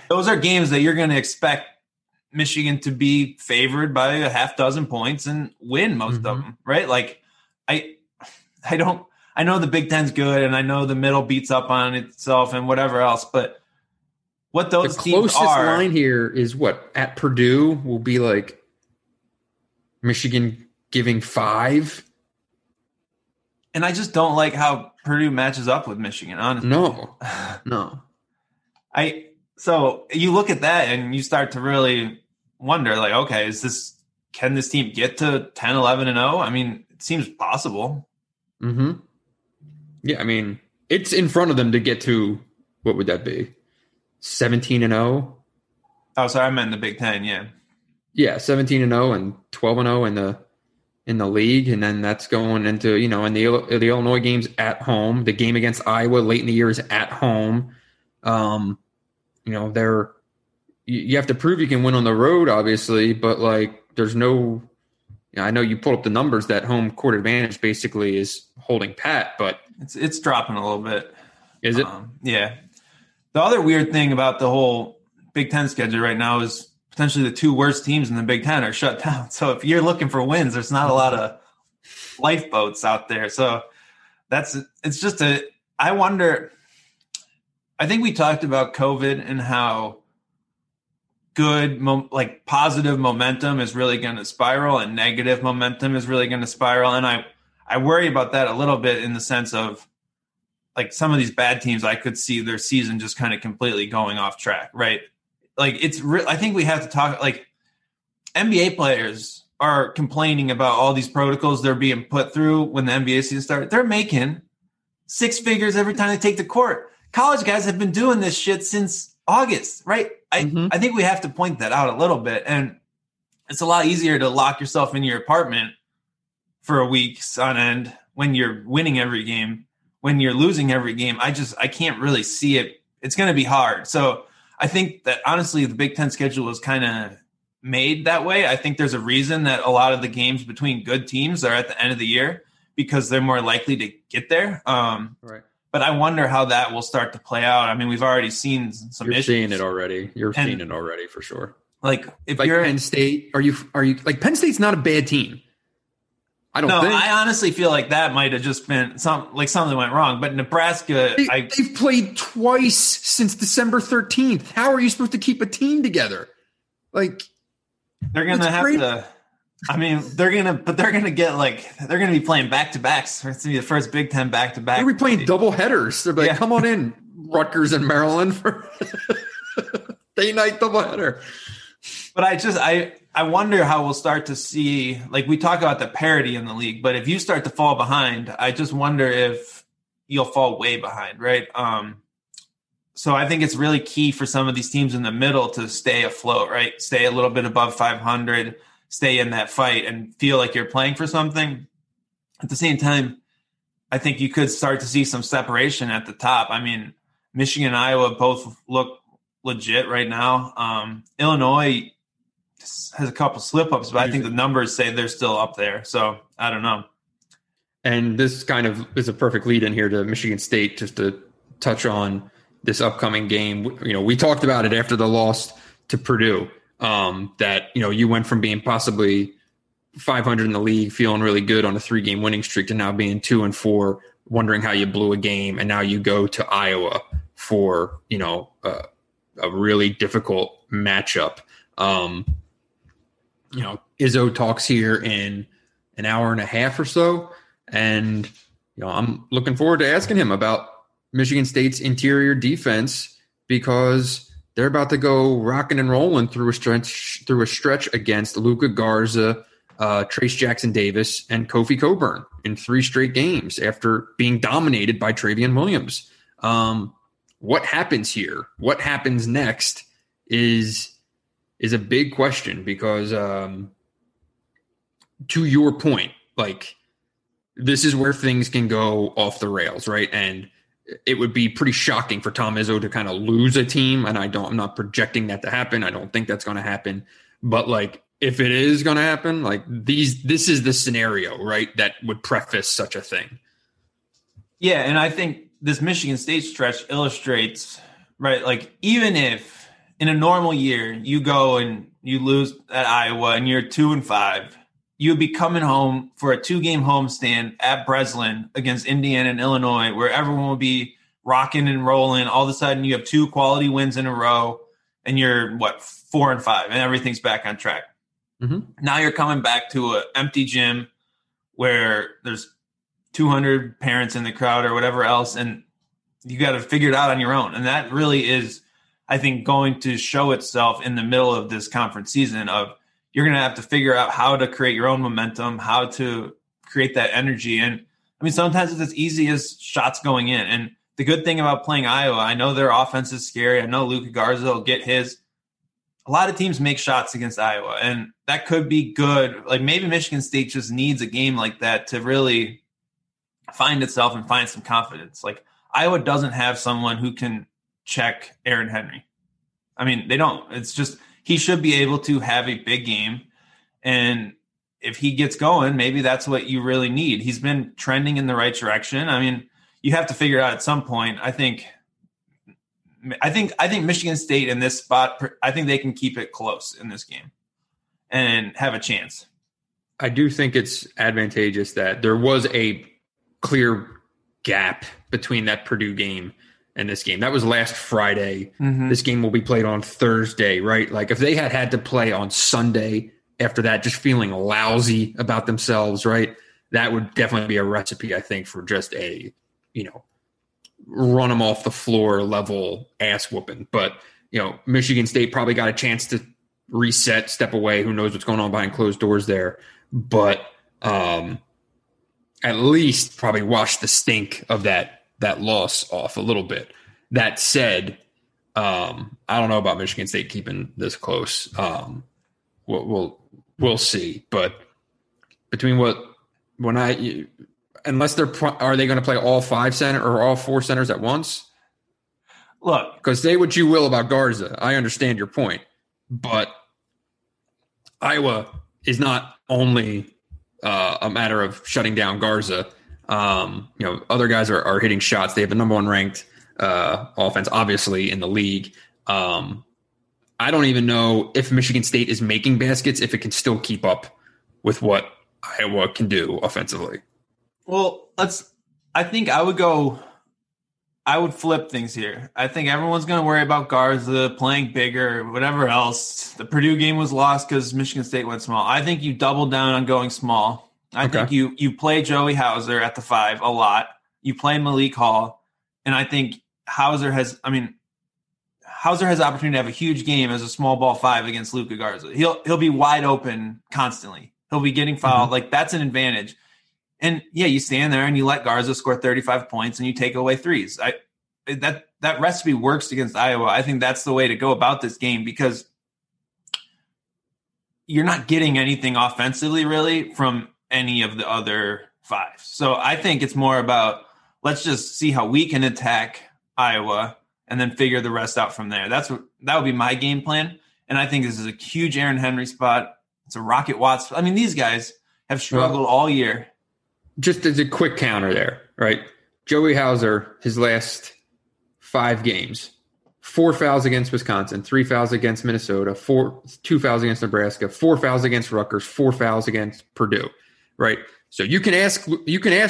Those are games that you're going to expect Michigan to be favored by a half dozen points and win most of them, right? I know the Big Ten's good, and I know the middle beats up on itself and whatever else, but what those teams are. The closest line here is what? At Purdue will be like Michigan giving 5. And I just don't like how Purdue matches up with Michigan, honestly. No. So you look at that and you start to really wonder, okay, can this team get to 10, 11, and 0? It seems possible. Mm-hmm. Yeah, it's in front of them to get to, what would that be? 17 and 0. Oh, sorry, I meant the Big Ten. Yeah. Yeah. 17 and 0 and 12 and 0 in the league. And then that's going into, in the Illinois games at home, the game against Iowa late in the year is at home. You have to prove you can win on the road, obviously, but there's no, I know you pulled up the numbers that home court advantage basically is holding pat, but it's dropping a little bit. Is it? Yeah. The other weird thing about the whole Big Ten schedule right now is potentially the 2 worst teams in the Big Ten are shut down. So if you're looking for wins, there's not a lot of lifeboats out there. So I wonder, I think we talked about COVID and how good, positive momentum is really going to spiral and negative momentum is really going to spiral. And I worry about that a little bit in the sense of, some of these bad teams, I could see their season just kind of completely going off track, right? I think we have to talk, NBA players are complaining about all these protocols they're being put through when the NBA season started. They're making 6 figures every time they take the court college guys have been doing this shit since August, right? I think we have to point that out a little bit. And it's a lot easier to lock yourself in your apartment for a week on end when you're winning every game. When you're losing every game, I can't really see it. It's going to be hard. So I think that honestly, the Big Ten schedule is kind of made that way. I think there's a reason that a lot of the games between good teams are at the end of the year because they're more likely to get there. Right. But I wonder how that will start to play out. I mean, we've already seen some issues. Seeing it already. Seeing it already for sure. Like if like you're Penn State, are you like Penn State's not a bad team? I don't think. I honestly feel like that might have just been something went wrong. But Nebraska, they've played twice since December 13th. How are you supposed to keep a team together? Like they're gonna have to. I mean, they're gonna be playing back to backs. It's gonna be the first Big Ten back to back. They're gonna be playing double headers. They're like, come on in, Rutgers and Maryland for day night double header. But I wonder how we'll start to see, like we talk about the parity in the league, but if you start to fall behind, I just wonder if you'll fall way behind, right? So I think it's really key for some of these teams in the middle to stay afloat, right? Stay a little bit above 500, stay in that fight and feel like you're playing for something. At the same time, I think you could start to see some separation at the top. I mean, Michigan and Iowa both look legit right now. Illinois has a couple slip-ups, but I think the numbers say they're still up there. So I don't know. And this kind of is a perfect lead in here to Michigan State, just to touch on this upcoming game. You know, we talked about it after the loss to Purdue, that, you know, you went from being possibly 500 in the league, feeling really good on a 3-game winning streak, to now being 2-4, wondering how you blew a game. And now you go to Iowa for, you know, a really difficult matchup. You know, Izzo talks here in an hour and a half or so. And, you know, I'm looking forward to asking him about Michigan State's interior defense, because they're about to go rocking and rolling through a stretch against Luka Garza, Trace Jackson Davis, and Kofi Cockburn in 3 straight games after being dominated by Travion Williams. What happens here? What happens next is a big question, because to your point, like, this is where things can go off the rails, right? And it would be pretty shocking for Tom Izzo to kind of lose a team. And I'm not projecting that to happen. I don't think that's going to happen. But like, if it is going to happen, like this is the scenario, right, that would preface such a thing. Yeah, and I think this Michigan State stretch illustrates, right, like, even if in a normal year you go and you lose at Iowa and you're 2-5, you would be coming home for a 2-game homestand at Breslin against Indiana and Illinois, where everyone will be rocking and rolling. All of a sudden you have 2 quality wins in a row and you're 4-5 and everything's back on track. Mm-hmm. Now you're coming back to an empty gym where there's 200 parents in the crowd or whatever else, and you got to figure it out on your own. And that really is, I think, going to show itself in the middle of this conference season of, you're going to have to figure out how to create your own momentum, how to create that energy. And I mean, sometimes it's as easy as shots going in. And the good thing about playing Iowa, I know their offense is scary. I know Luka Garza will get his. A lot of teams make shots against Iowa, and that could be good. Like, maybe Michigan State just needs a game like that to really find itself and find some confidence. Like, Iowa doesn't have someone who can check Aaron Henry. I mean, they don't. It's just, he should be able to have a big game. And if he gets going, maybe that's what you really need. He's been trending in the right direction. I mean, you have to figure out at some point. I think Michigan State in this spot, I think they can keep it close in this game and have a chance. I do think it's advantageous that there was a clear gap between that Purdue game and this game. That was last Friday. Mm-hmm. This game will be played on Thursday, right? Like, if they had to play on Sunday after that, just feeling lousy about themselves, right? That would definitely be a recipe, I think, for just a, you know, run them off the floor level ass whooping. But, you know, Michigan State probably got a chance to reset, step away. Who knows what's going on behind closed doors there. But at least probably wash the stink of that loss off a little bit. That said, I don't know about Michigan State keeping this close. We'll see. But between unless are they going to play all 5 center or all 4 centers at once? Look, because say what you will about Garza, I understand your point, but Iowa is not only a matter of shutting down Garza. Other guys are hitting shots. They have the number 1 ranked offense, obviously, in the league. I don't even know if Michigan State is making baskets, if it can still keep up with what Iowa can do offensively. Well, I think I would flip things here. I think everyone's going to worry about Garza playing bigger, whatever else. The Purdue game was lost because Michigan State went small. I think you double down on going small. I think you play Joey Hauser at the 5 a lot. You play Malik Hall. And I think Hauser has opportunity to have a huge game as a small ball 5 against Luka Garza. He'll be wide open constantly. He'll be getting fouled. Like, that's an advantage. And yeah, you stand there and you let Garza score 35 points and you take away threes. That recipe works against Iowa. I think that's the way to go about this game because you're not getting anything offensively really from any of the other 5. So I think it's more about let's just see how we can attack Iowa and then figure the rest out from there. That would be my game plan. And I think this is a huge Aaron Henry spot. It's a Rocket Watts. I mean, these guys have struggled all year. Just as a quick counter there, right? Joey Hauser, his last 5 games, 4 fouls against Wisconsin, 3 fouls against Minnesota, 2 fouls against Nebraska, 4 fouls against Rutgers, 4 fouls against Purdue, right? So you can ask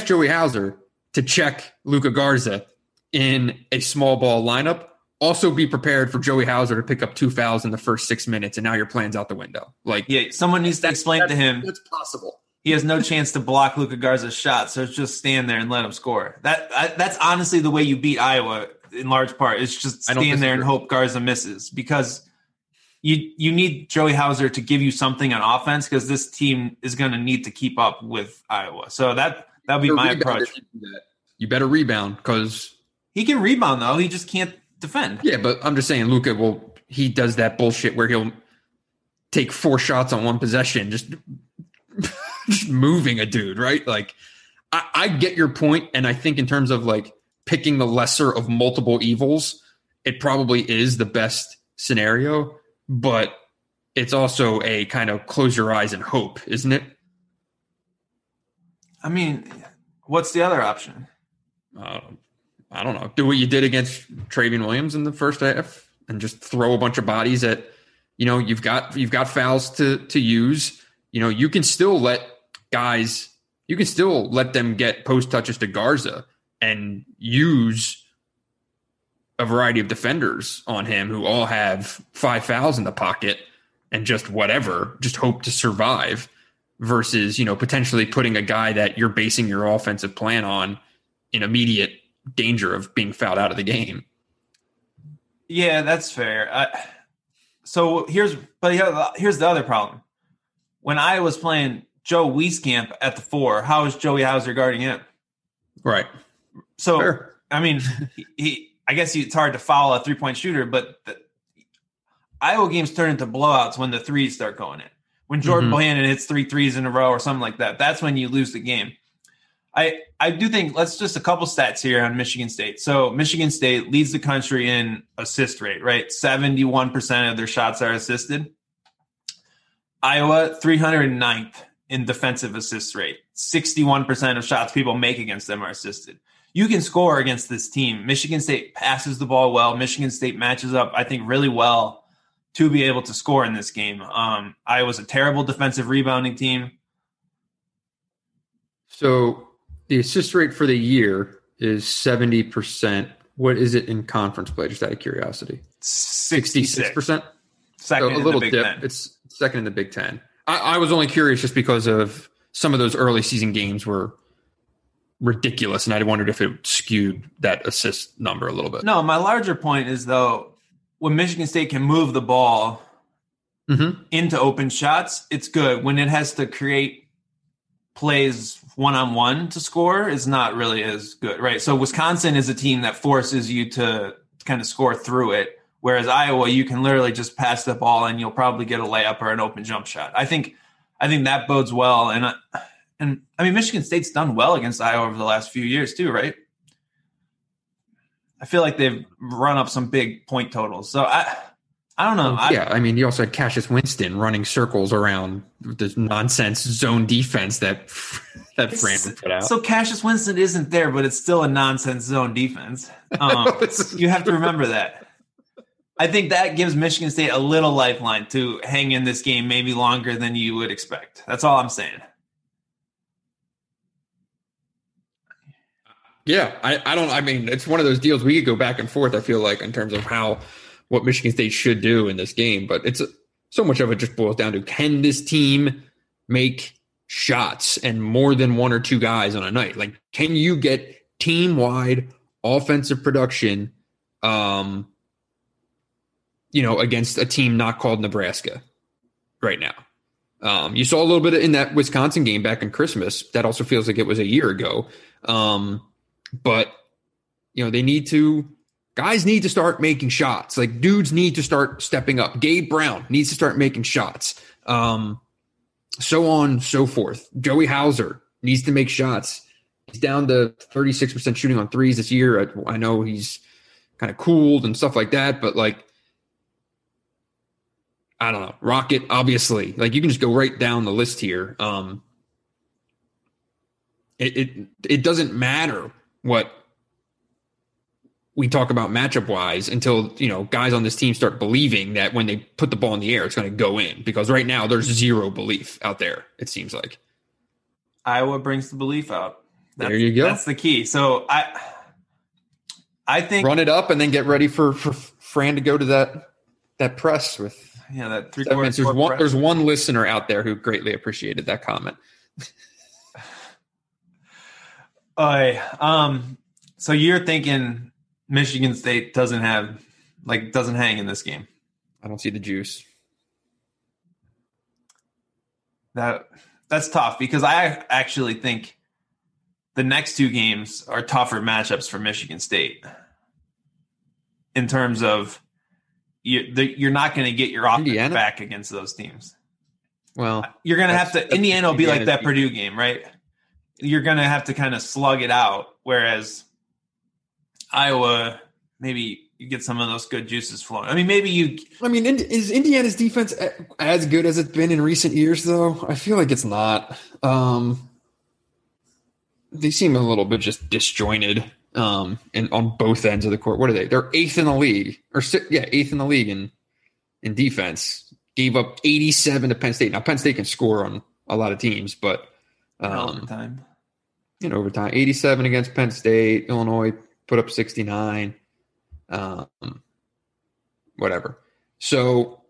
Joey Hauser to check Luka Garza in a small ball lineup. Also be prepared for Joey Hauser to pick up 2 fouls in the first 6 minutes, and now your plan's out the window. Someone needs to explain to him that's possible. He has no chance to block Luka Garza's shot, so it's just stand there and let him score. That's honestly the way you beat Iowa in large part. It's just stand there and hope Garza misses because you need Joey Hauser to give you something on offense because this team is going to need to keep up with Iowa. So that would be my approach. You better rebound because he can rebound though. He just can't defend. Yeah, but I'm just saying, Luka he does that bullshit where he'll take 4 shots on one possession, just moving a dude, right? Like, I get your point, and I think in terms of like picking the lesser of multiple evils, it probably is the best scenario, but it's also a kind of close your eyes and hope, isn't it? I mean, what's the other option? I don't know. Do what you did against Travion Williams in the first half and just throw a bunch of bodies at, you've got fouls to use. You can still let them get post touches to Garza and use a variety of defenders on him who all have 5 fouls in the pocket and just hope to survive versus, potentially putting a guy that you're basing your offensive plan on in immediate danger of being fouled out of the game. Yeah, that's fair. So here's the other problem. When I was playing Joe Wieskamp at the 4, how is Joey Hauser guarding him? Right. So, fair. I mean, I guess it's hard to foul a 3-point shooter, but the Iowa games turn into blowouts when the threes start going in. When Jordan Bohannon hits 3 threes in a row or something like that, that's when you lose the game. I do think, let's just a couple stats here on Michigan State. So Michigan State leads the country in assist rate, right? 71% of their shots are assisted. Iowa, 309th in defensive assist rate. 61% of shots people make against them are assisted. You can score against this team. Michigan State passes the ball well. Michigan State matches up, I think, really well to be able to score in this game. Iowa's a terrible defensive rebounding team. So the assist rate for the year is 70%. What is it in conference play? Just out of curiosity. 66%. Second so a little in the Big dip. Ten. It's second in the Big Ten. I was only curious just because of some of those early season games were ridiculous, and I wondered if it skewed that assist number a little bit. No, my larger point is, though, when Michigan State can move the ball into open shots, it's good. When it has to create plays one-on-one to score, is not really as good, right? So Wisconsin is a team that forces you to kind of score through it. Whereas Iowa, you can literally just pass the ball and you'll probably get a layup or an open jump shot. I think that bodes well. And I mean, Michigan State's done well against Iowa over the last few years too, right? I feel like they've run up some big point totals. So I don't know. I mean, you also had Cassius Winston running circles around this nonsense zone defense that Fran would put out. So Cassius Winston isn't there, but it's still a nonsense zone defense. You have to remember that. I think that gives Michigan State a little lifeline to hang in this game maybe longer than you would expect. That's all I'm saying. Yeah, I mean, it's one of those deals we could go back and forth, I feel like, in terms of what Michigan State should do in this game. But it's so much of it just boils down to, can this team make shots and more than one or two guys on a night? Like, can you get team-wide offensive production against a team not called Nebraska right now? You saw a little bit in that Wisconsin game back in Christmas. That also feels like it was a year ago. But guys need to start making shots. Like, dudes need to start stepping up. Gabe Brown needs to start making shots. So on, so forth. Joey Hauser needs to make shots. He's down to 36% shooting on threes this year. I know he's kind of cooled and stuff like that, but like, I don't know. Rocket, obviously. Like, you can just go right down the list here. It doesn't matter what we talk about matchup wise until, guys on this team start believing that when they put the ball in the air, it's going to go in, because right now there's zero belief out there. It seems like Iowa brings the belief out. There you go. That's the key. So I think run it up and then get ready for Fran to go to that press with, that 3/4 press. There's one listener out there who greatly appreciated that comment. So you're thinking Michigan State doesn't hang in this game? I don't see the juice. That's tough, because I actually think the next two games are tougher matchups for Michigan State in terms of you're not going to get your offense back against those teams. Well, you're going to have to. Indiana will be like that Purdue game, right? You're going to have to kind of slug it out, whereas Iowa, maybe you get some of those good juices flowing. I mean, is Indiana's defense as good as it's been in recent years, though? I feel like it's not. They seem a little bit just disjointed on both ends of the court. What are they? They're eighth in the league. Eighth in the league in defense. Gave up 87 to Penn State. Now, Penn State can score on a lot of teams, but overtime. 87 against Penn State. Illinois put up 69. Whatever. So,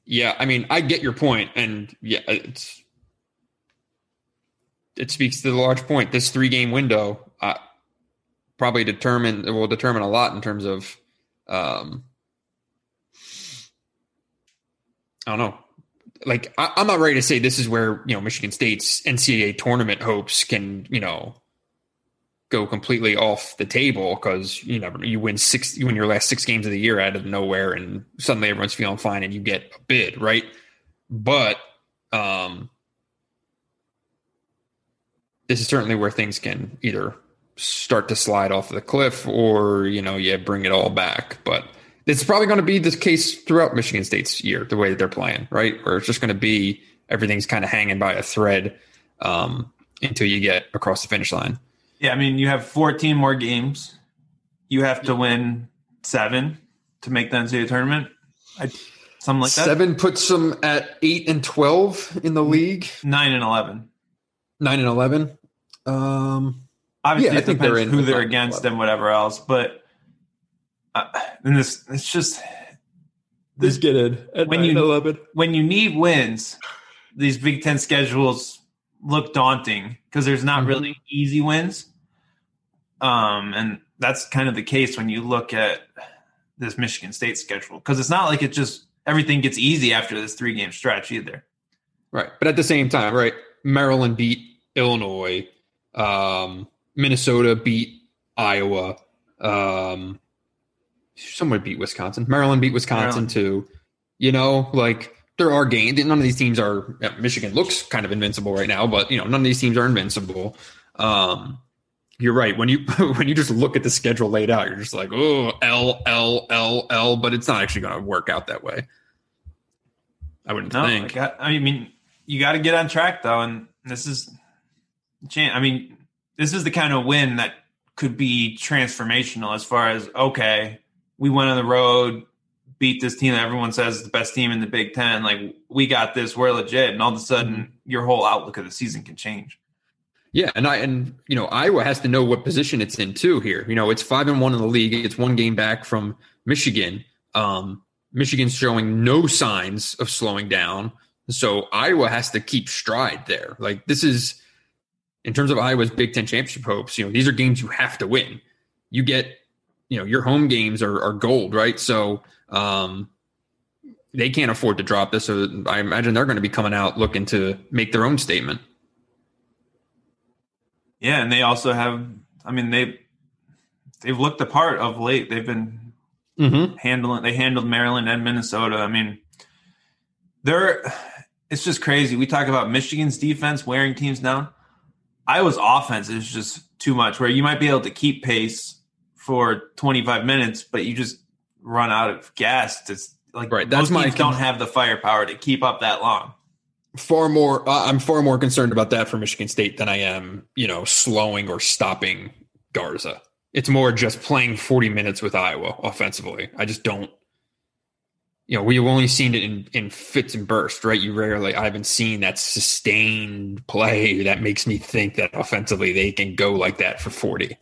yeah, I mean, I get your point, and yeah, it speaks to the large point. This 3-game window will determine a lot in terms of I don't know. Like, I'm not ready to say this is where, Michigan State's NCAA tournament hopes can, go completely off the table, because you win your last 6 games of the year out of nowhere and suddenly everyone's feeling fine and you get a bid, right? But this is certainly where things can either start to slide off the cliff or, bring it all back. But it's probably going to be this case throughout Michigan State's year, the way that they're playing, right? Where it's just going to be everything's kind of hanging by a thread until you get across the finish line. Yeah, I mean, you have 14 more games. You have to win 7 to make the NCAA tournament. Something like that. 7 puts them at 8 and 12 in the league. 9 and 11. 9 and 11. Obviously, it depends who they're against and whatever else, but. And it's just this get in at when 9-11. When you need wins, these Big Ten schedules look daunting because there's not really easy wins. And that's kind of the case when you look at this Michigan State schedule, because it's not like it just everything gets easy after this 3-game stretch either. Right. But at the same time, right, Maryland beat Illinois, Minnesota beat Iowa. Someone beat Wisconsin. Maryland beat Wisconsin too. There are games. None of these teams are. Michigan looks kind of invincible right now, but none of these teams are invincible. You're right. When you just look at the schedule laid out, you're just like, oh, L, but it's not actually going to work out that way. I wouldn't think. You got to get on track though, and this is the kind of win that could be transformational as far as, okay, we went on the road, beat this team that everyone says is the best team in the Big Ten. Like, we got this, we're legit. And all of a sudden, your whole outlook of the season can change. Yeah, and Iowa has to know what position it's in too here. It's 5-1 in the league. It's one game back from Michigan. Michigan's showing no signs of slowing down. So Iowa has to keep stride there. Like, this is, in terms of Iowa's Big Ten championship hopes, these are games you have to win. You get, your home games are gold, right? So they can't afford to drop this. So I imagine they're going to be coming out looking to make their own statement. Yeah, and they also have, they've looked the part of late. They've been they handled Maryland and Minnesota. It's just crazy. We talk about Michigan's defense wearing teams down. Iowa's offense is just too much, where you might be able to keep pace for 25 minutes, but you just run out of gas. It's like, right. Most teams don't have the firepower to keep up that long. I'm far more concerned about that for Michigan State than I am, slowing or stopping Garza. It's more just playing 40 minutes with Iowa offensively. I just don't. We've only seen it in fits and bursts, right? I haven't seen that sustained play that makes me think that offensively they can go like that for 40.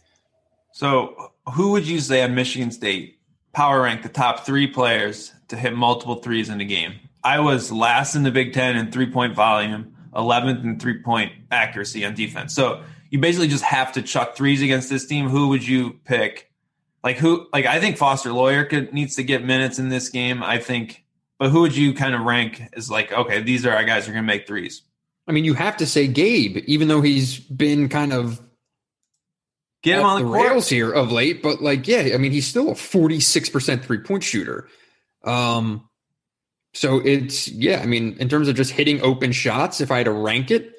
So who would you say on Michigan State power rank the top 3 players to hit multiple threes in a game? Iowa's last in the Big Ten in 3-point volume, 11th in 3-point accuracy on defense. So you basically just have to chuck threes against this team. Who would you pick? I think Foster Lawyer needs to get minutes in this game, but who would you kind of rank as okay, these are our guys who are going to make threes? You have to say Gabe, even though he's been kind of get him on the rails here of late, but he's still a 46% 3-point shooter. So it's, in terms of just hitting open shots, if I had to rank it,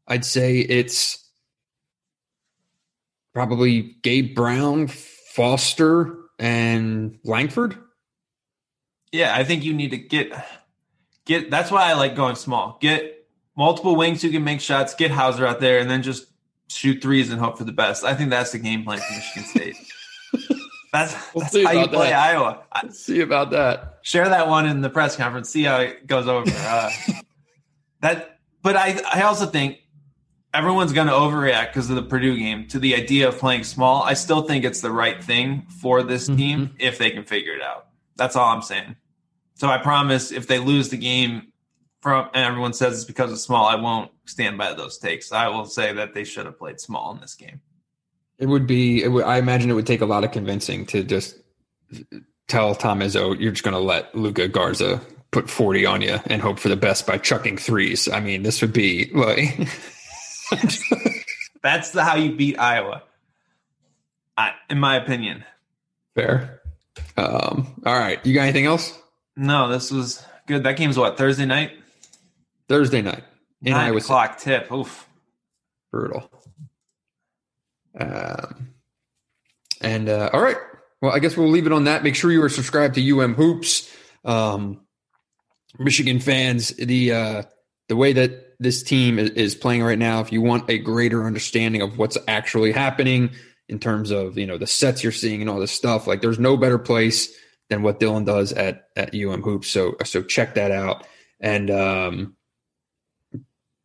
I'd say it's probably Gabe Brown, Foster, and Langford. Yeah, I think you need to get. That's why I like going small. Get multiple wings who can make shots. Get Hauser out there, and then just shoot threes and hope for the best. I think that's the game plan for Michigan State. That's how you play Iowa. Let's see about that. Share that one in the press conference. See how it goes over. But I also think everyone's going to overreact because of the Purdue game to the idea of playing small. I still think it's the right thing for this team if they can figure it out. That's all I'm saying. So I promise if they lose the game and everyone says it's because of small, I won't stand by those takes. I will say that they should have played small in this game. I imagine it would take a lot of convincing to just tell Tom Izzo, you're just going to let Luka Garza put 40 on you and hope for the best by chucking threes. This would be like... That's how you beat Iowa, in my opinion. Fair. All right. You got anything else? No, this was good. That game's what, Thursday night? Thursday night. 9 o'clock tip. Oof. Brutal. All right. Well, I guess we'll leave it on that. Make sure you are subscribed to Hoops. Michigan fans, the way that this team is playing right now, if you want a greater understanding of what's actually happening in terms of, the sets you're seeing and all this stuff, there's no better place than what Dylan does at Hoops. So check that out. And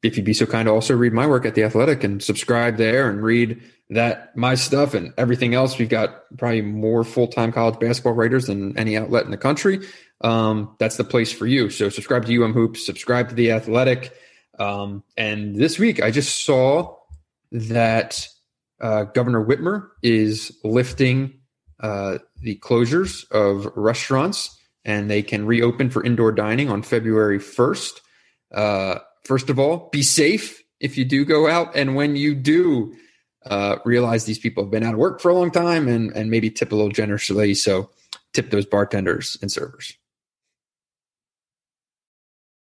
if you'd be so kind to also read my work at The Athletic and subscribe there and read my stuff and everything else. We've got probably more full-time college basketball writers than any outlet in the country. That's the place for you. So subscribe to Hoops, subscribe to The Athletic. And this week I just saw that Governor Whitmer is lifting the closures of restaurants, and they can reopen for indoor dining on February 1st. First of all, be safe if you do go out, and when you do realize these people have been out of work for a long time and maybe tip a little generously. So tip those bartenders and servers.